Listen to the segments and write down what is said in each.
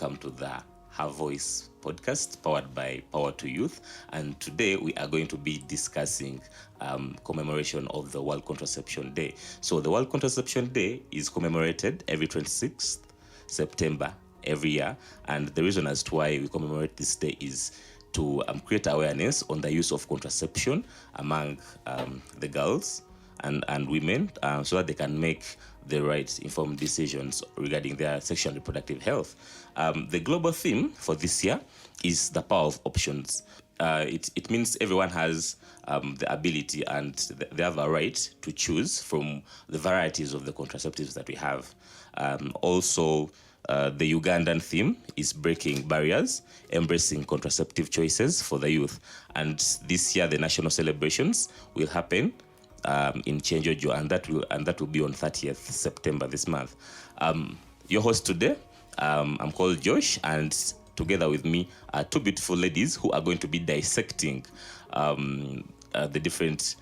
welcome to the Her Voice podcast powered by Power to Youth. And today we are going to be discussing commemoration of the World Contraception Day. So the World Contraception Day is commemorated every 26th September every year. And the reason as to why we commemorate this day is to create awareness on the use of contraception among the girls and women, so that they can make the right informed decisions regarding their sexual and reproductive health. The global theme for this year is the power of options. It means everyone has the ability and they have a right to choose from the varieties of the contraceptives that we have. Also, the Ugandan theme is breaking barriers, embracing contraceptive choices for the youth. And this year, the national celebrations will happen in Chenjojo, and that will be on 30th September this month. Your host today, I'm called Josh, and together with me are two beautiful ladies who are going to be dissecting the different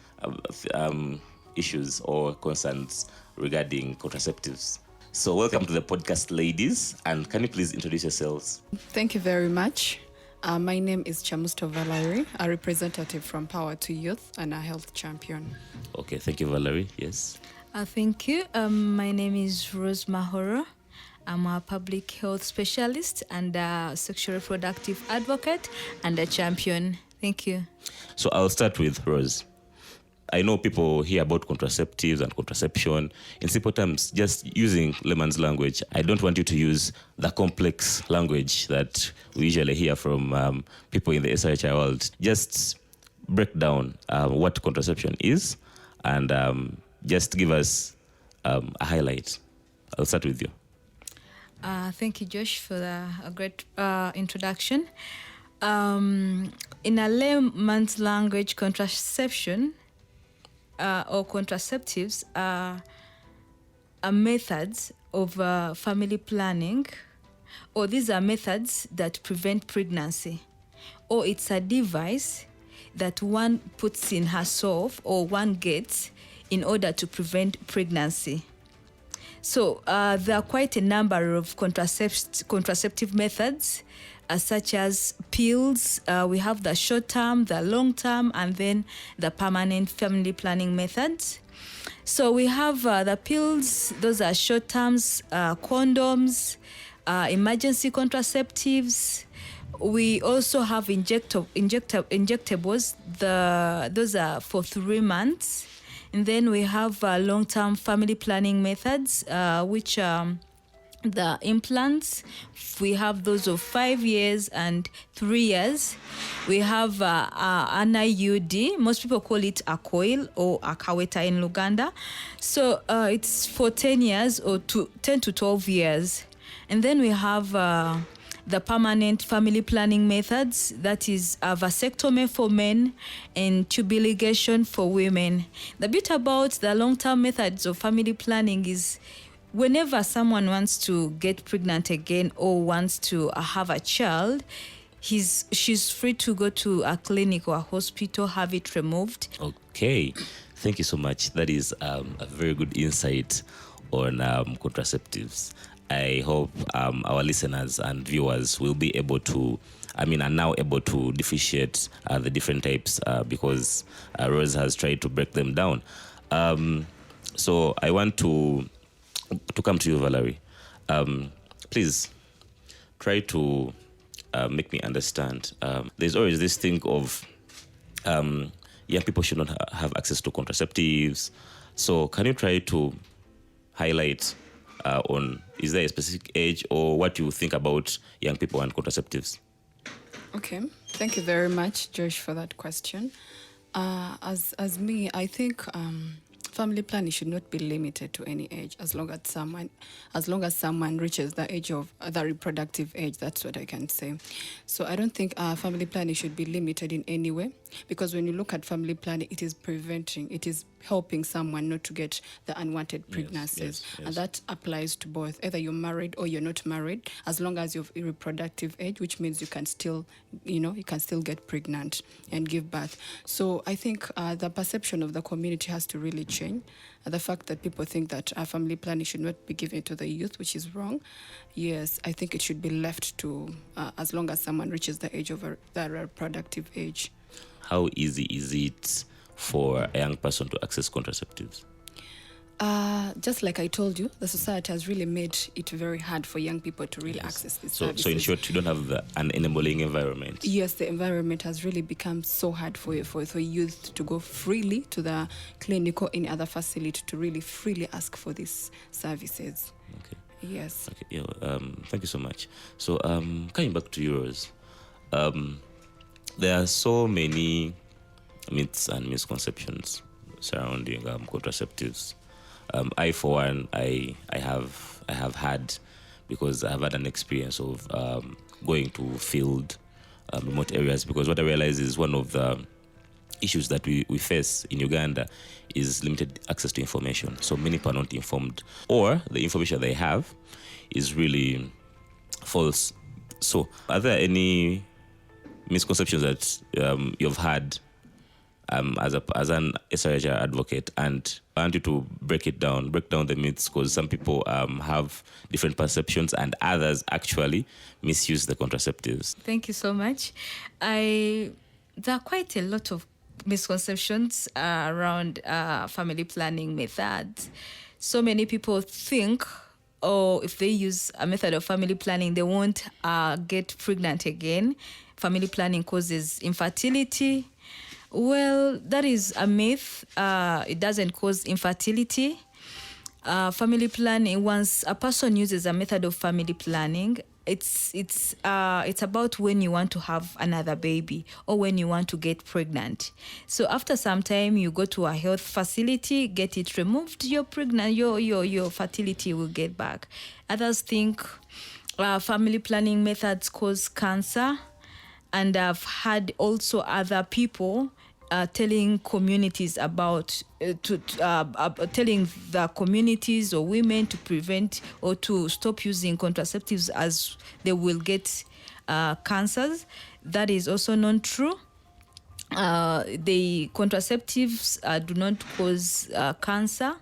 issues or concerns regarding contraceptives. So welcome to the podcast, ladies, and can you please introduce yourselves? Thank you very much. My name is Chamusto Valerie, a representative from Power to Youth and a health champion. Okay, thank you, Valerie. Yes. Thank you. My name is Rose Mahoro. I'm a public health specialist and a sexual reproductive advocate and a champion. Thank you. So I'll start with Rose. I know people hear about contraceptives and contraception. In simple terms, just using layman's language. I don't want you to use the complex language that we usually hear from people in the SRHI world. Just break down what contraception is and just give us a highlight. I'll start with you. Thank you, Josh, for a great introduction. In a layman's language, contraception or contraceptives are methods of family planning, or these are methods that prevent pregnancy, or it's a device that one puts in herself or one gets in order to prevent pregnancy. So there are quite a number of contraceptive methods, such as pills. We have the short term, the long term, and then the permanent family planning methods. So we have the pills, those are short terms, condoms, emergency contraceptives. We also have injectables, those are for 3 months. And then we have long-term family planning methods, which are the implants. We have those of 5 years and 3 years. We have an IUD. Most people call it a coil or a kaweta in Luganda. So it's for 10 years or 10 to 12 years. And then we have the permanent family planning methods, that is a vasectomy for men and tube ligation for women. The bit about the long-term methods of family planning is whenever someone wants to get pregnant again or wants to have a child, she's free to go to a clinic or a hospital, have it removed. Okay, thank you so much. That is a very good insight on contraceptives. I hope our listeners and viewers will be able to, are now able to differentiate the different types because Rose has tried to break them down. So I want to come to you, Valerie. Please try to make me understand. There's always this thing of young people should not have access to contraceptives. So can you try to highlight on, is there a specific age or what you think about young people and contraceptives? Okay, thank you very much, Josh, for that question. As me, I think family planning should not be limited to any age, as long as someone reaches the age of the reproductive age. That's what I can say. So I don't think family planning should be limited in any way, because when you look at family planning, it is helping someone not to get the unwanted pregnancies. Yes. And that applies to both, either you're married or you're not married, as long as you're of reproductive age, which means you can still get pregnant and give birth. So I think the perception of the community has to really change. question. The fact that people think that family planning should not be given to the youth, which is wrong. Yes, I think it should be left to as long as someone reaches the age of the reproductive age. How easy is it for a young person to access contraceptives? Just like I told you, the society has really made it very hard for young people to really access these services. So in short, you don't have an enabling environment. Yes, the environment has really become so hard for youth to go freely to the clinic or any other facility to really freely ask for these services. Okay. Yes. Okay. Yeah. Thank you so much. So coming back to yours, there are so many myths and misconceptions surrounding contraceptives. I, for one, I have had, because I have had an experience of going to field remote areas, because what I realize is one of the issues that we face in Uganda is limited access to information. So many people are not informed, or the information they have is really false. So are there any misconceptions that you've had as an SRHR advocate, and I want you to break down the myths, because some people have different perceptions and others actually misuse the contraceptives? Thank you so much. There are quite a lot of misconceptions around family planning methods. So many people think, if they use a method of family planning, they won't get pregnant again. Family planning causes infertility. Well, that is a myth. It doesn't cause infertility. Family planning, once a person uses a method of family planning, it's about when you want to have another baby or when you want to get pregnant. So after some time, you go to a health facility, get it removed, you're pregnant, your fertility will get back. Others think family planning methods cause cancer. And I've had also other people telling communities about telling the communities or women to prevent or to stop using contraceptives as they will get cancers. That is also not true. The contraceptives do not cause cancer.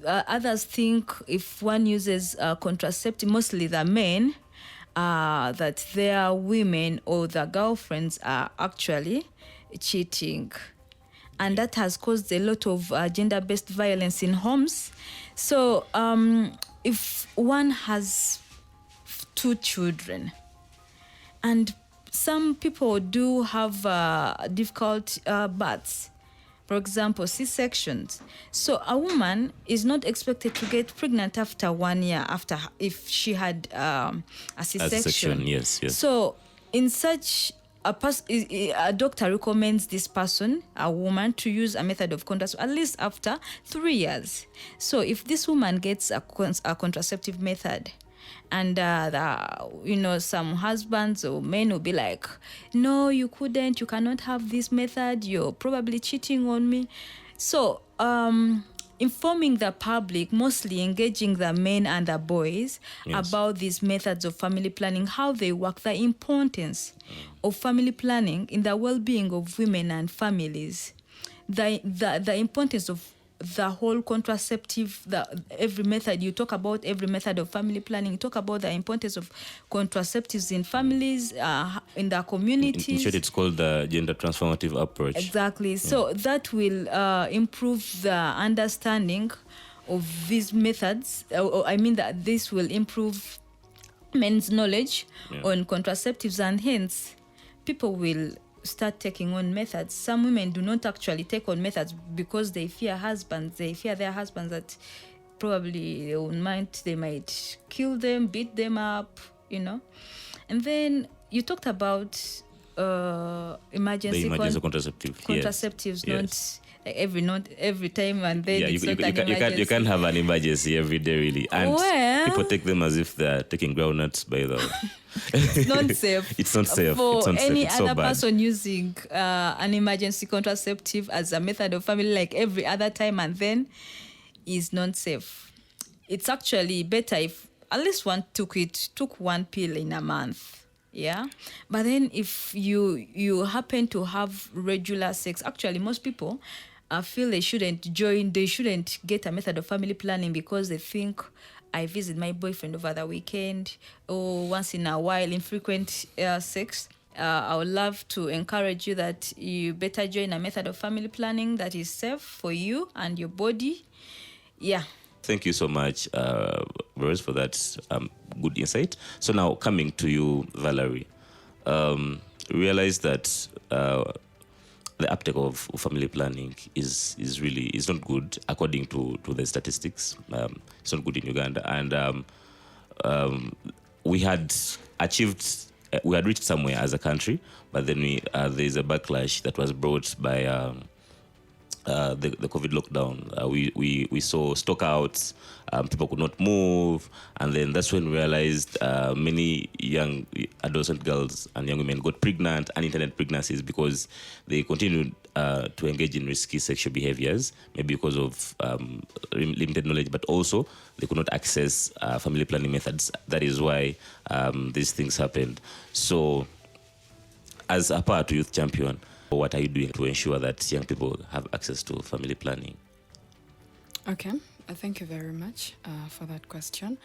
Others think if one uses contraceptive, mostly the men, that their women or their girlfriends are actually cheating. And that has caused a lot of gender-based violence in homes. So if one has 2 children, and some people do have difficult births, for example, C-sections. So a woman is not expected to get pregnant after 1 year after if she had a C-section. Yes. So in such a doctor recommends this person, a woman, to use a method of contraception at least after 3 years. So if this woman gets a contraceptive method, and some husbands or men will be like, no, you cannot have this method, you're probably cheating on me. So informing the public, mostly engaging the men and the boys about these methods of family planning, how they work, the importance of family planning in the well-being of women and families, the importance of the whole contraceptive, every method. You talk about every method of family planning. You talk about the importance of contraceptives in families, in the communities. In short, it's called the gender transformative approach. Exactly. So that will improve the understanding of these methods. That this will improve men's knowledge on contraceptives, and hence people will start taking on methods. Some women do not actually take on methods because they fear husbands. They fear their husbands that probably they might kill them, beat them up, And then you talked about emergency contraceptives, yes. Not every time, and then you can't have an emergency every day, really. And people take them as if they're taking groundnuts, by the way. It's not safe. It's not safe. For any it's so other bad. person using an emergency contraceptive as a method of family, like every other time and then, is not safe. It's actually better if at least one took 1 pill in a month. Yeah. But then if you happen to have regular sex, actually most people I feel they shouldn't join, they shouldn't get a method of family planning because they think I visit my boyfriend over the weekend or once in a while, infrequent sex. I would love to encourage you that you better join a method of family planning that is safe for you and your body. Yeah. Thank you so much, Rose, for that good insight. So now coming to you, Valerie, realize that the uptake of family planning is not good according to the statistics. It's not good in Uganda, and we had achieved. We had reached somewhere as a country, but then there's a backlash that was brought by the COVID lockdown. We saw stockouts, people could not move, and then that's when we realized many young adolescent girls and young women got pregnant, unintended pregnancies, because they continued to engage in risky sexual behaviors, maybe because of limited knowledge, but also they could not access family planning methods. That is why these things happened. So, as a Power to Youth champion, what are you doing to ensure that young people have access to family planning? Okay, thank you very much for that question.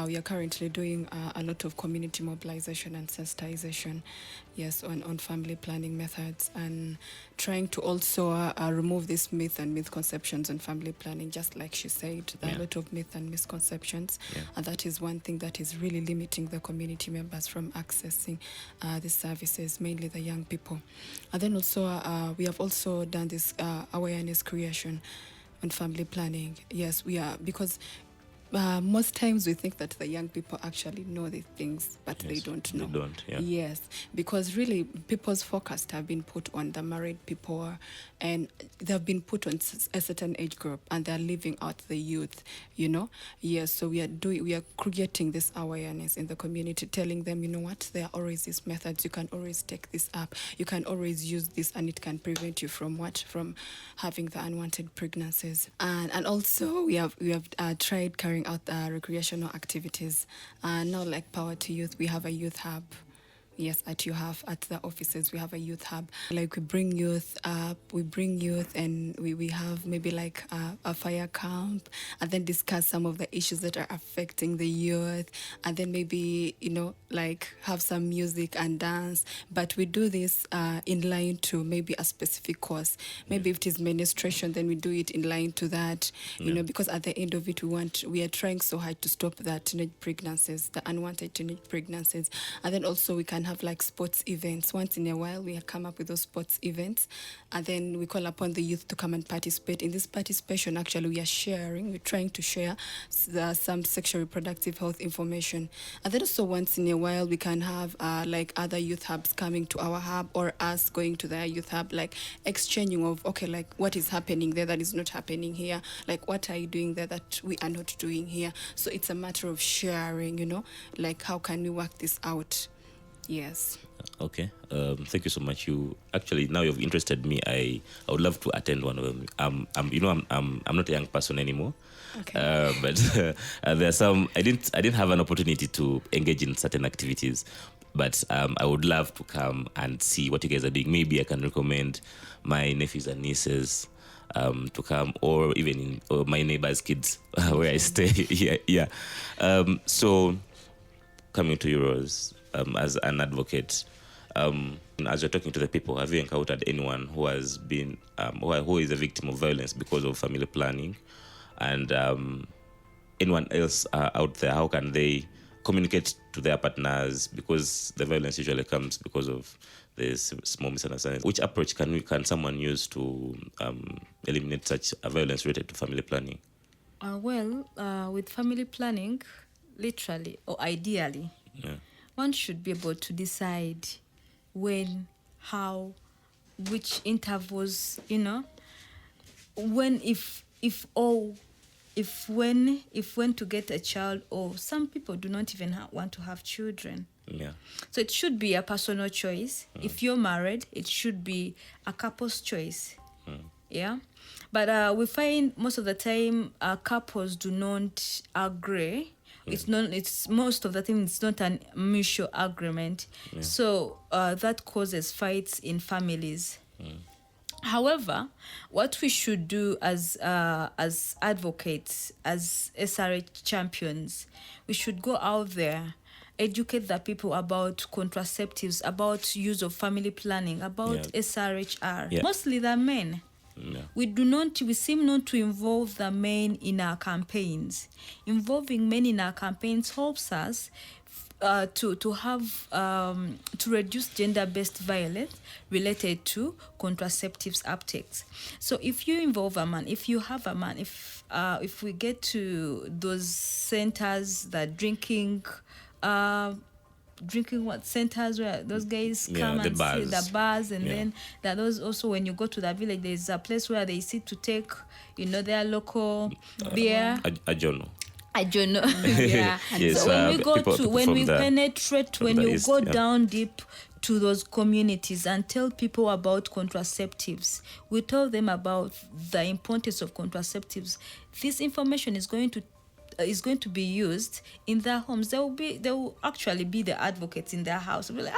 We are currently doing a lot of community mobilization and sensitization, yes, on family planning methods, and trying to also remove this myth and misconceptions on family planning. Just like she said, there are a lot of myth and misconceptions, and that is one thing that is really limiting the community members from accessing these services, mainly the young people. And then also, we have also done this awareness creation on family planning. Yes, we are, because most times we think that the young people actually know these things, but they don't know. They don't, yeah. Yes, because really people's focus have been put on the married people, and they've been put on a certain age group, and they're leaving out the youth, you know. Yes, so we are creating this awareness in the community, telling them, you know what, there are always these methods. You can always take this up. You can always use this, and it can prevent you from from having the unwanted pregnancies. And also we have tried carrying out recreational activities. Now, like Power to Youth, we have a youth hub. Yes, at the offices, we have a youth hub. Like we bring youth up, and we have maybe like a fire camp, and then discuss some of the issues that are affecting the youth, and then maybe, you know, like have some music and dance. But we do this in line to maybe a specific cause. Maybe if it is menstruation, then we do it in line to that, you know, because at the end of it, we are trying so hard to stop the teenage pregnancies, the unwanted teenage pregnancies. And then also we can have like sports events. Once in a while, we come up with those sports events, and then we call upon the youth to come and participate. In this participation, actually, we're trying to share some sexual reproductive health information. And then also once in a while, we can have like other youth hubs coming to our hub, or us going to their youth hub, like exchanging of, okay, like what is happening there that is not happening here? Like what are you doing there that we are not doing here? So it's a matter of sharing, you know, like how can we work this out? Yes. Okay. Thank you so much. You actually, now you've interested me. I would love to attend one of them. I'm not a young person anymore. Okay. But there are some. I didn't have an opportunity to engage in certain activities, but I would love to come and see what you guys are doing. Maybe I can recommend my nephews and nieces to come, or even my neighbors' kids where I stay. Yeah. So coming to you, Rose. As an advocate, as you're talking to the people, have you encountered anyone who has been, who is a victim of violence because of family planning? And anyone else out there, how can they communicate to their partners? Because the violence usually comes because of this small misunderstandings. Which approach can someone use to eliminate such a violence related to family planning? With family planning, literally or ideally, one should be able to decide when, how, which intervals, you know, when, when to get a child, or some people do not even want to have children. Yeah. So it should be a personal choice. If you're married, it should be a couple's choice. Yeah. But we find most of the time couples do not agree. It's most of the time it's not a mutual agreement. So that causes fights in families. However, what we should do as advocates, as SRH champions, we should go out there, educate the people about contraceptives, about use of family planning, about SRHR. Yeah. Mostly the men. Yeah. We seem not to involve the men in our campaigns. Involving men in our campaigns helps us to reduce gender-based violence related to contraceptives uptakes. So if you involve a man, if you have a man, if we get to those centers that drinking what centers where those guys come the and bars. see the bars, and then that those also, when you go to the village, there's a place where they sit to take their local beer. I don't know. I don't know. Yeah. Yes, So when we go people when from we the- penetrate, from when the you east, go yeah. down deep to those communities and tell people about contraceptives, we tell them about the importance of contraceptives. This information is going to be used in their homes. They will actually be the advocates in their house. They'll be like,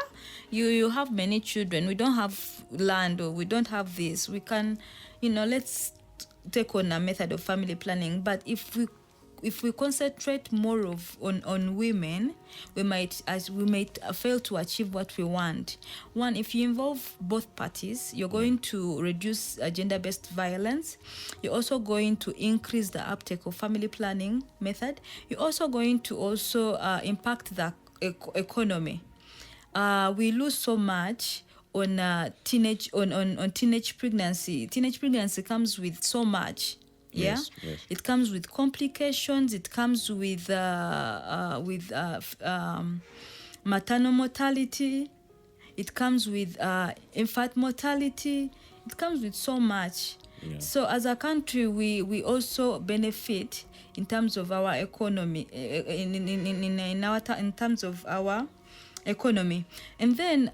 you have many children. We don't have land, or we don't have this. We can, let's take on a method of family planning. But if we concentrate more on women, we might fail to achieve what we want. One, if you involve both parties, you're going to reduce gender-based violence. You're also going to increase the uptake of family planning method. You're also going to impact the economy. We lose so much on teenage pregnancy. Teenage pregnancy comes with so much. Yeah, Yes. It comes with complications. It comes with maternal mortality. It comes with infant mortality. It comes with so much. Yeah. So as a country, we also benefit in terms of our economy, in terms of our economy. And then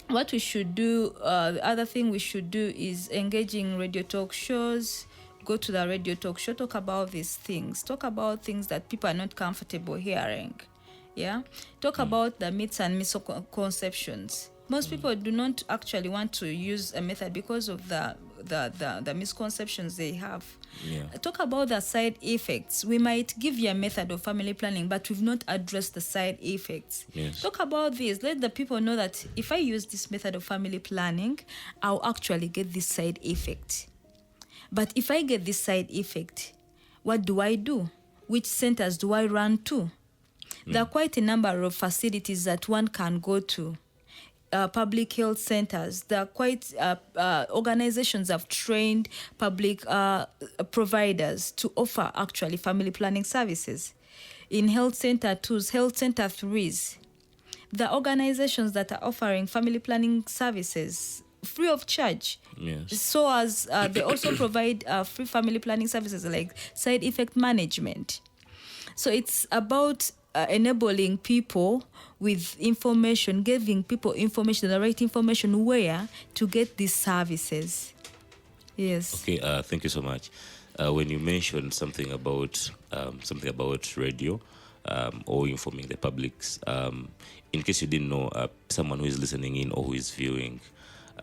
what we should do, the other thing we should do is engaging radio talk shows. Go to the radio talk show, talk about these things. Talk about things that people are not comfortable hearing. Yeah? Talk about the myths and misconceptions. Most people do not actually want to use a method because of the misconceptions they have. Yeah. Talk about the side effects. We might give you a method of family planning, but we've not addressed the side effects. Yes. Talk about this. Let the people know that if I use this method of family planning, I'll actually get this side effect. But if I get this side effect, what do I do? Which centers do I run to? There are quite a number of facilities that one can go to. Public health centers. There are quite organizations have trained public providers to offer actually family planning services. In health center 2s, health center 3s, the organizations that are offering family planning services free of charge. Yes. So as they also provide free family planning services like side effect management. So it's about enabling people with information, giving people information, the right information where to get these services. Yes. Okay. Thank you so much. When you mentioned something about radio or informing the publics, in case you didn't know, someone who is listening in or who is viewing,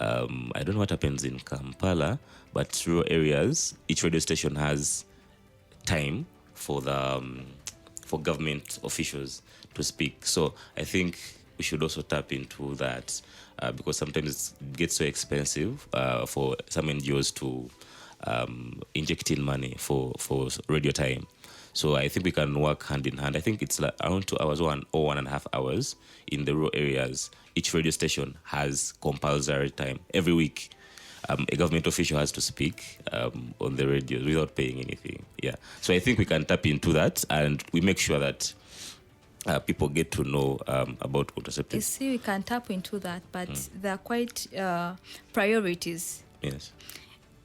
I don't know what happens in Kampala, but rural areas, each radio station has time for for government officials to speak. So I think we should also tap into that because sometimes it gets so expensive for some NGOs to inject in money for radio time. So I think we can work hand in hand. I think it's like around 2 hours, 1.5 hours in the rural areas. Each radio station has compulsory time every week. A government official has to speak on the radio without paying anything. Yeah. So I think we can tap into that, and we make sure that people get to know about contraceptives. You see, we can tap into that, but there are quite priorities. Yes.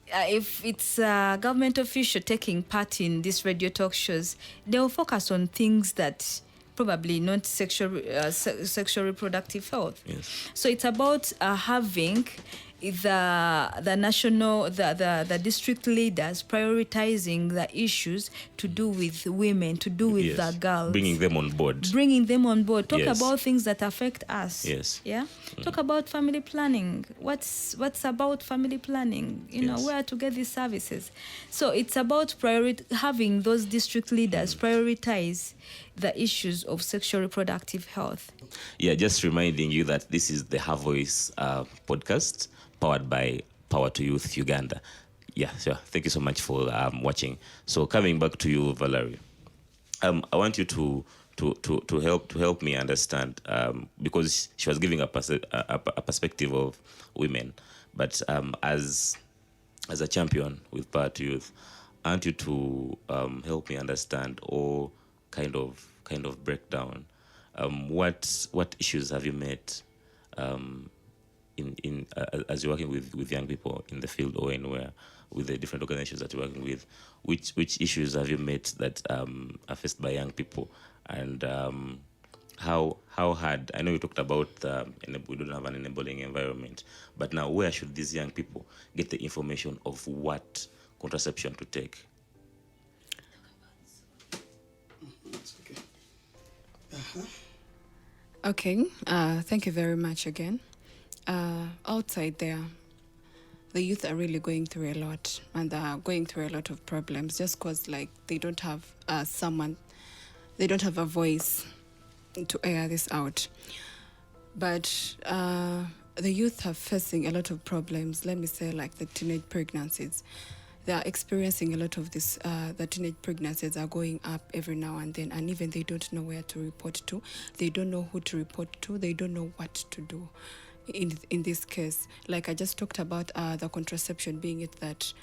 If it's a government official taking part in these radio talk shows, they'll focus on things that probably not sexual reproductive health. Yes. So it's about having the national the district leaders prioritizing the issues to do with women, to do with the girls, bringing them on board. Talk Yes. about things that affect us. Yes. Yeah. Talk about family planning. What's about family planning? Yes. Where to get these services. So it's about having those district leaders prioritize the issues of sexual reproductive health. Yeah, just reminding you that this is the Her Voice podcast powered by Power to Youth Uganda. Yeah, sure. Thank you so much for watching. So coming back to you, Valerie, I want you to help me understand, because she was giving a perspective of women, but as a champion with Power to Youth, I want you to help me understand, or kind of break down what issues have you met in as you're working with young people in the field or anywhere with the different organizations that you're working with. Which issues have you met that are faced by young people, and how hard? I know you talked about we don't have an enabling environment, but now where should these young people get the information of what contraception to take? Okay, thank you very much again. Outside there, the youth are really going through a lot, and they're going through a lot of problems just because, like, they don't have they don't have a voice to air this out. But the youth are facing a lot of problems, let me say, like the teenage pregnancies. They are experiencing a lot of this. The teenage pregnancies are going up every now and then, and even they don't know where to report to. They don't know who to report to. They don't know what to do. In this case, like I just talked about, the contraception being it that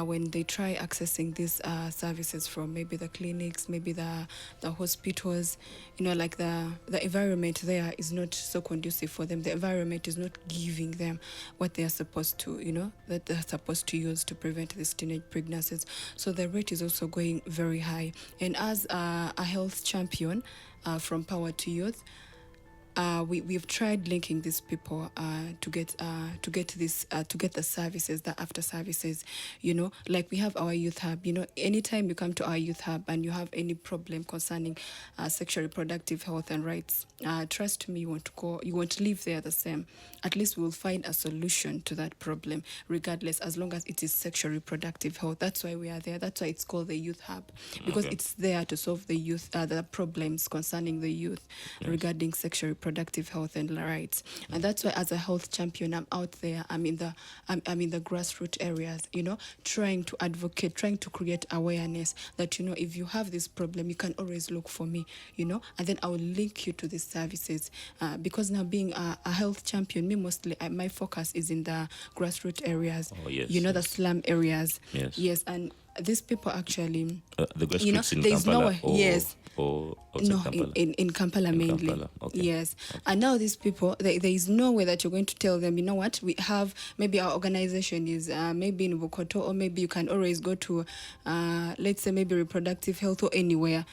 when they try accessing these services from maybe the clinics, maybe the hospitals, like the environment there is not so conducive for them. The environment is not giving them what they are supposed to, that they're supposed to use to prevent these teenage pregnancies. So the rate is also going very high. And as a health champion from Power to Youth, we've tried linking these people to get the services, the after services. Like we have our youth hub. Anytime you come to our youth hub and you have any problem concerning sexual reproductive health and rights, trust me, you won't leave there the same. At least we'll find a solution to that problem, regardless, as long as it is sexual reproductive health. That's why we are there. That's why it's called the youth hub, because it's there to solve the problems concerning the youth regarding sexual reproductive health and rights. And that's why, as a health champion, I'm out there. I'm in the grassroots areas, trying to advocate, trying to create awareness that, if you have this problem, you can always look for me, and then I will link you to these services. Because now, being a health champion, me mostly, my focus is in the grassroots areas. Oh, yes, the slum areas. Yes. And these people actually, the grassroots in there's Kampala, no Kampala? in Kampala mainly. Kampala, okay. Yes. And now these people, there is no way that you're going to tell them, what, we have, maybe our organization is maybe in Bukoto, or maybe you can always go to, let's say, maybe reproductive health or anywhere,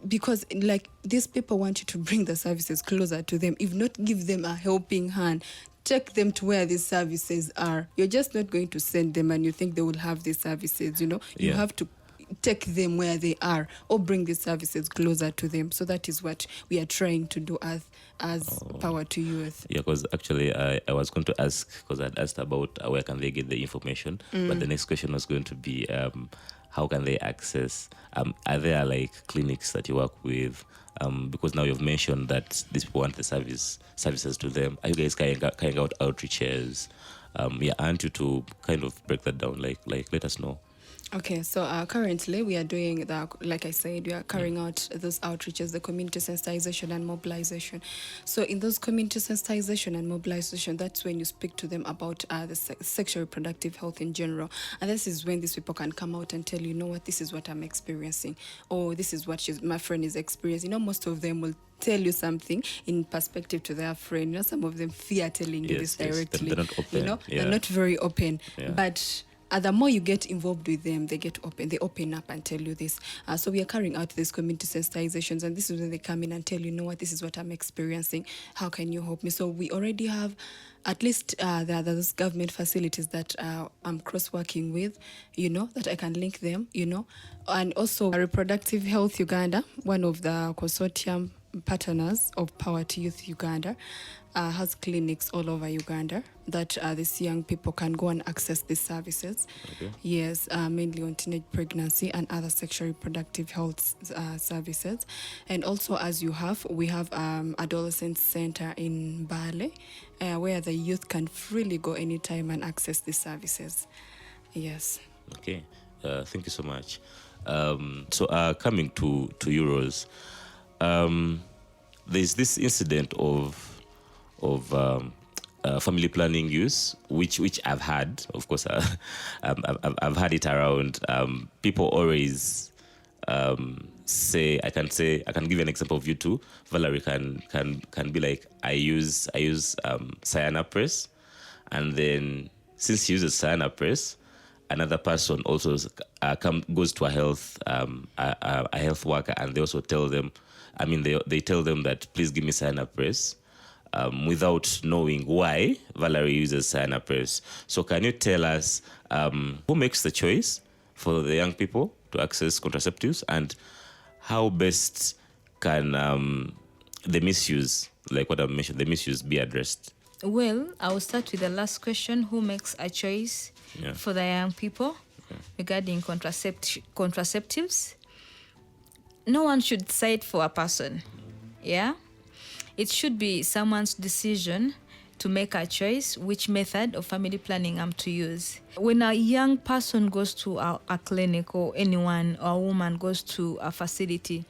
because, like, these people want you to bring the services closer to them, if not give them a helping hand. Take them to where these services are. You're just not going to send them and you think they will have these services, You have to take them where they are, or bring these services closer to them. So that is what we are trying to do as Power to Youth. Yeah, because actually I was going to ask, because I'd asked about where can they get the information, but the next question was going to be how can they access, are there like clinics that you work with? Because now you've mentioned that these people want the services to them. Are you guys carrying out outreaches? I want you to kind of break that down, like let us know. Okay, so currently we are doing like I said, we are carrying out those outreaches, the community sensitization and mobilization. So in those community sensitization and mobilization, that's when you speak to them about the sexual reproductive health in general. And this is when these people can come out and tell you, what, this is what I'm experiencing, or this is what my friend is experiencing. Most of them will tell you something in perspective to their friend. Some of them fear telling you this directly. They're not open. They're not very open. Yeah. But the more you get involved with them, they open up and tell you this. So we are carrying out these community sensitizations, and this is when they come in and tell you know what, this is what I'm experiencing. How can you help me? So we already have at least there are those government facilities that I'm cross-working with, that I can link them, and also Reproductive Health Uganda, one of the consortium partners of Power to Youth Uganda, has clinics all over Uganda that these young people can go and access these services. Okay. Yes, mainly on teenage pregnancy and other sexual reproductive health services. And also, we have adolescent center in Bale, where the youth can freely go anytime and access these services. Yes. Okay. Thank you so much. So coming to Euros, there's this incident of family planning use, which I've had. Of course, I've had it around. People always say, I can give an example of you too. Valerie can be like, I use Cyanopress, and then since she uses Cyanopress, another person also goes to a health worker, and they also tell them, they tell them that please give me Cyanopress, without knowing why Valerie uses Cyanopress. So can you tell us who makes the choice for the young people to access contraceptives, and how best can the misuse, like what I mentioned, the misuse be addressed? Well, I will start with the last question. Who makes a choice for the young people regarding contraceptives? No one should decide for a person. Yeah? It should be someone's decision to make a choice which method of family planning I'm to use. When a young person goes to a clinic, or anyone or a woman goes to a facility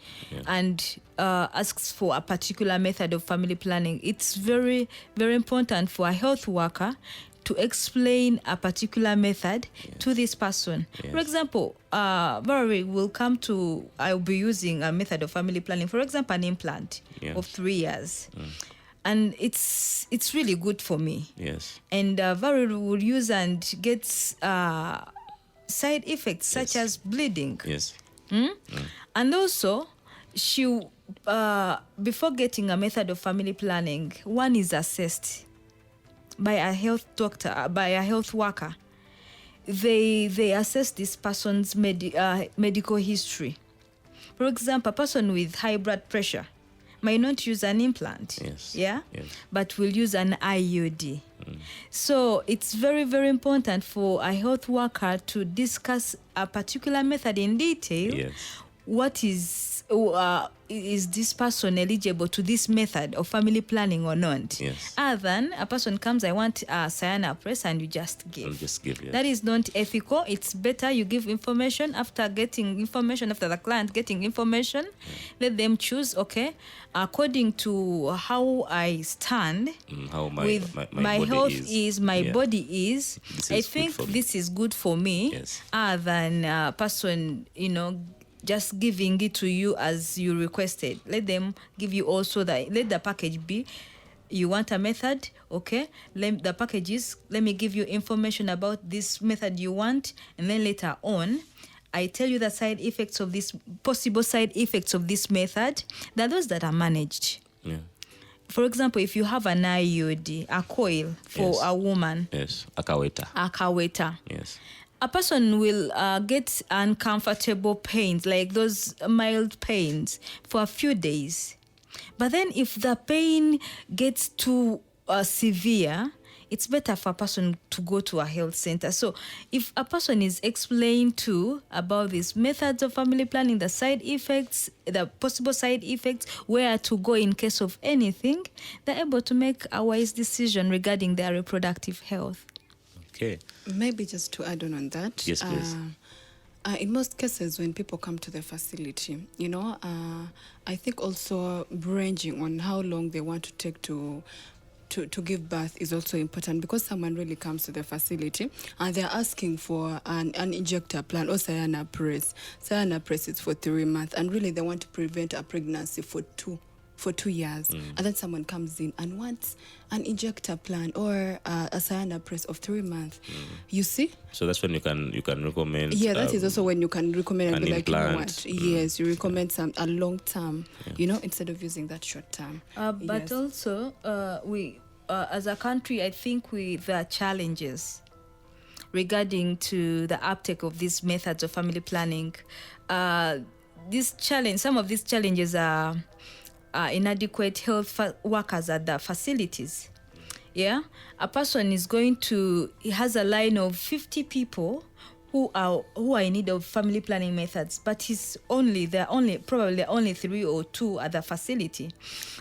and asks for a particular method of family planning, it's very, very important for a health worker to explain a particular method to this person. For example, Valerie will come to, I'll be using a method of family planning, for example, an implant of 3 years. And it's really good for me. Yes. And Valerie will use and gets side effects such as bleeding. Yes. And also, she before getting a method of family planning, one is assessed by a health doctor, by a health worker. They assess this person's medical history. For example, a person with high blood pressure might not use an implant, but will use an IUD. So it's very, very important for a health worker to discuss a particular method in detail. Yes. What is this person eligible to this method of family planning or not? Yes. Other than a person comes, I want a Cyanopress, and you just give. I'll just give, yes. That is not ethical. It's better you give information after the client getting information. Let them choose, according to how I stand, how with my health is, my body is. I think this is good for me. Yes. Other than a person, just giving it to you as you requested. Let them give you also let the package be, you want a method, the package is, let me give you information about this method you want, and then later on, I tell you the side effects of this, possible side effects of this method. There are those that are managed. Yeah. For example, if you have an IUD, a coil for a woman. Yes, akaweta. Yes. A person will get uncomfortable pains, like those mild pains, for a few days. But then if the pain gets too severe, it's better for a person to go to a health center. So if a person is explained to about these methods of family planning, the side effects, the possible side effects, where to go in case of anything, they're able to make a wise decision regarding their reproductive health. Okay. Maybe just to add on that. Yes, please. In most cases, when people come to the facility, I think also ranging on how long they want to take to give birth is also important, because someone really comes to the facility and they're asking for an injector plan or Cyanopress. Cyanopress is for 3 months, and really they want to prevent a pregnancy for 2 for 2 years, and then someone comes in and wants an injector plan or a Sayana press of 3 months. You see? So that's when you can recommend. Yeah, that is also when you can recommend and an be like, you know implant. what? Yes, you recommend a long term, instead of using that short term. But Yes. also, we as a country, I think there are challenges regarding to the uptake of these methods of family planning. Some of these challenges are inadequate health workers at the facilities. Yeah, a person he has a line of 50 people who are in need of family planning methods, but there are probably only 3 or 2 at the facility.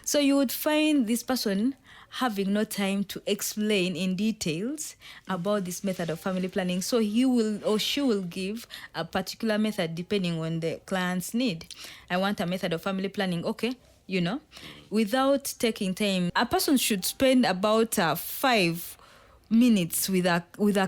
So you would find this person having no time to explain in details about this method of family planning. So he will or she will give a particular method depending on the client's need. I want a method of family planning. Okay, without taking time. A person should spend about 5 minutes with a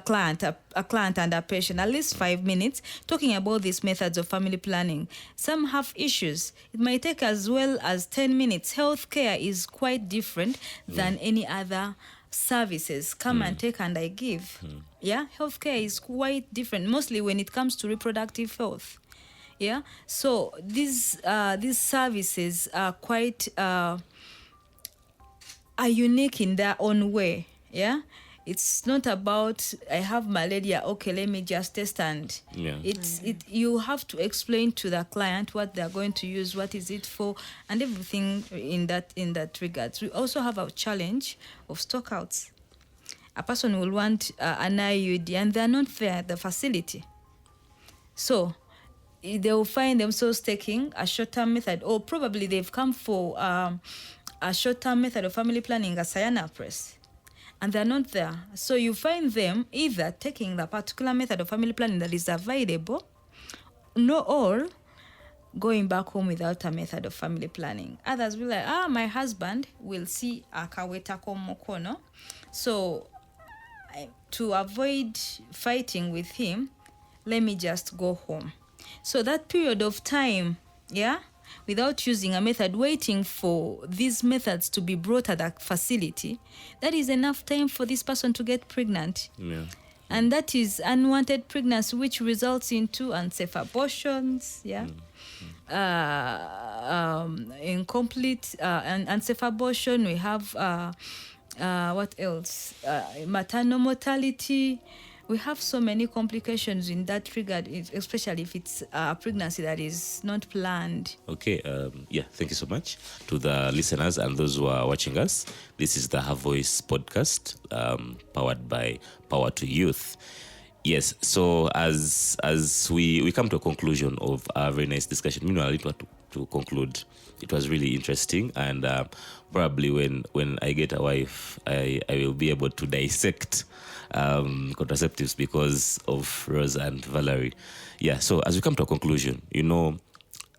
client, a client and a patient, at least 5 minutes, talking about these methods of family planning. Some have issues. It might take as well as 10 minutes. Healthcare is quite different than any other services. Come and take and I give. Yeah, healthcare is quite different, mostly when it comes to reproductive health. Yeah, so these services are quite are unique in their own way. Yeah, it's not about I have malaria, okay, let me just test and you have to explain to the client what they're going to use, what is it for, and everything in that regards. We also have a challenge of stockouts. A person will want an IUD and they're not there at the facility, so they will find themselves taking a short-term method, or probably they've come for a short-term method of family planning, a Sayana press, and they're not there. So you find them either taking the particular method of family planning that is available, or going back home without a method of family planning. Others will like, my husband will see a kaweta komokono. So to avoid fighting with him, let me just go home. So that period of time, without using a method, waiting for these methods to be brought at a facility, that is enough time for this person to get pregnant. Yeah. And that is unwanted pregnancy, which results into unsafe abortions, incomplete and unsafe abortion. We have, what else? Maternal mortality. We have so many complications in that regard, especially if it's a pregnancy that is not planned. Okay, thank you so much to the listeners and those who are watching us. This is the Her Voice podcast, powered by Power to Youth. Yes, so as we come to a conclusion of a very nice discussion, meanwhile, to conclude, it was really interesting, and probably when I get a wife, I will be able to dissect contraceptives because of Rose and Valerie. Yeah, so as we come to a conclusion,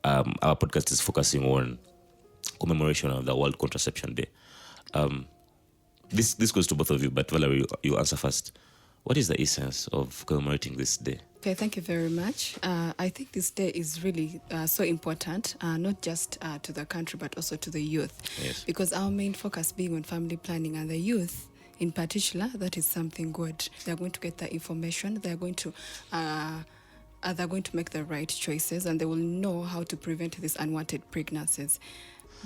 our podcast is focusing on commemoration of the World Contraception Day. This goes to both of you, but Valerie, you answer first. What is the essence of commemorating this day? Okay, thank you very much. I think this day is really so important, not just to the country, but also to the youth. Yes. Because our main focus being on family planning, and the youth in particular, that is something good. They're going to get the information. They're going to make the right choices, and they will know how to prevent these unwanted pregnancies.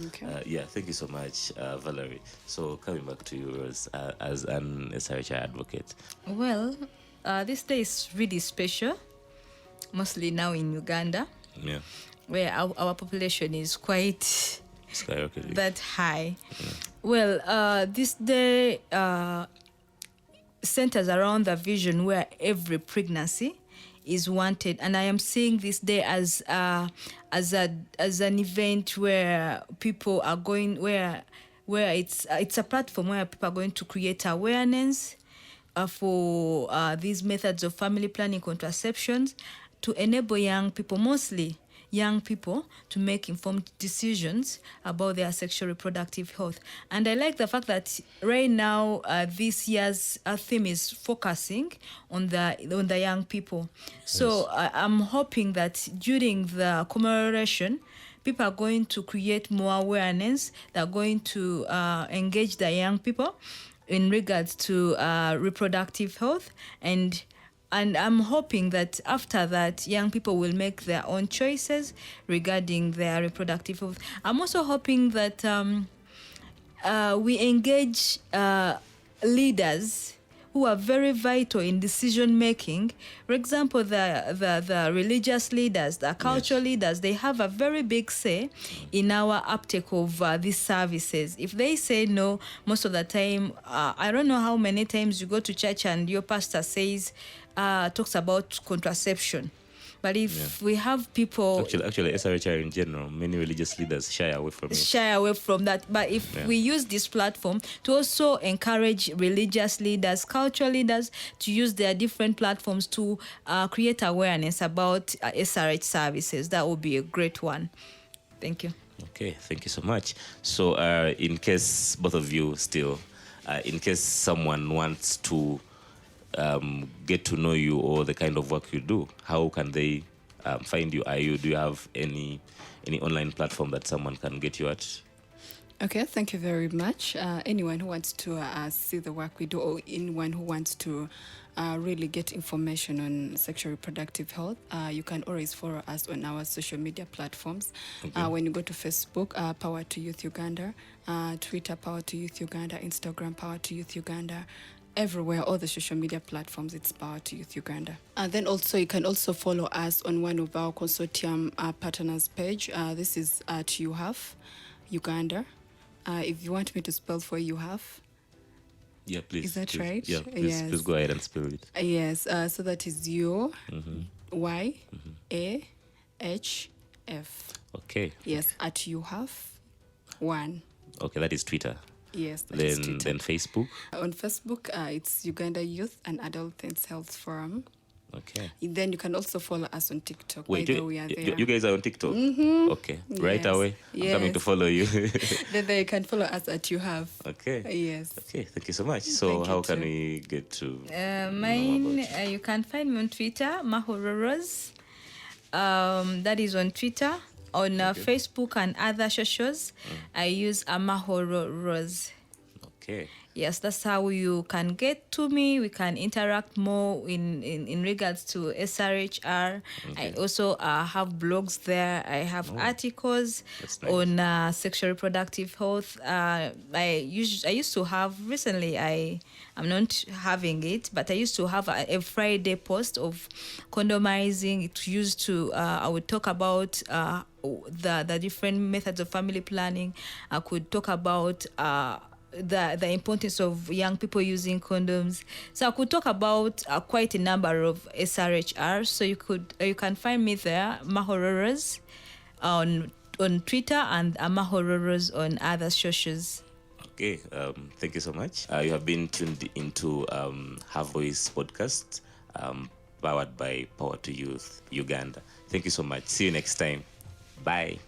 Okay. Thank you so much, Valerie. So coming back to you, Rose, as an SRHI advocate. Well, this day is really special, mostly now in Uganda, where our population is quite skyrocketing. That high. Well, this day centers around the vision where every pregnancy is wanted, and I am seeing this day as an event where people are going, where it's a platform where people are going to create awareness for these methods of family planning contraceptions, to enable young people, mostly young people, to make informed decisions about their sexual reproductive health. And I like the fact that right now this year's theme is focusing on the young people. So I'm hoping that during the commemoration, people are going to create more awareness. They're going to engage the young people in regards to reproductive health, and I'm hoping that after that, young people will make their own choices regarding their reproductive health. I'm also hoping that we engage leaders who are very vital in decision making. For example, the religious leaders, the cultural leaders, they have a very big say in our uptake of these services. If they say no, most of the time, I don't know how many times you go to church and your pastor says, talks about contraception. But if we have people actually SRHR in general, many religious leaders shy away from that. But if we use this platform to also encourage religious leaders, cultural leaders to use their different platforms to create awareness about SRH services, that would be a great one. Thank you. Okay, thank you so much. So in case both of you still, in case someone wants to get to know you or the kind of work you do, how can they find you? Do you have any online platform that someone can get you at? Okay, thank you very much. Anyone who wants to see the work we do, or anyone who wants to really get information on sexual reproductive health, you can always follow us on our social media platforms. Okay. When you go to Facebook, Power to Youth Uganda, Twitter, Power to Youth Uganda, Instagram, Power to Youth Uganda. Everywhere, all the social media platforms, it's Power to Youth Uganda. And then also, you can also follow us on one of our consortium partners page. This is at UHAF, Uganda. If you want me to spell for UHAF. Yeah, please. Is that please. right? Yeah, please, please go ahead and spell it. Yes, so that is U, Y, A, H, F. Okay. Yes, at UHAF, 1. Okay, that is Twitter. Yes, that is Twitter. Then Facebook. On Facebook, it's Uganda Youth and Adolescents Health Forum. Okay. Then you can also follow us on TikTok. Wait, we are there. you guys are on TikTok? Okay, right Yes. away. I'm coming to follow you. Then you can follow us at UHAF. Okay. Yes. Okay, thank you so much. So Thank you how can too. we get to Mine, you can find me on Twitter, Mahororos. That is on Twitter. On Facebook and other socials, I use Amahororos. Okay. Yes, that's how you can get to me. We can interact more in regards to SRHR. Okay. I also have blogs there. I have articles That's nice. on sexual reproductive health. I used to have recently. I'm not having it, but I used to have a Friday post of condomizing. It used to I would talk about the different methods of family planning. I could talk about the importance of young people using condoms. So I could talk about quite a number of SRHR. So you can find me there, Mahororos, on Twitter, and Mahororos on other socials. Okay, thank you so much. You have been tuned into Have Voice podcast, powered by Power to Youth Uganda. Thank you so much. See you next time. Bye.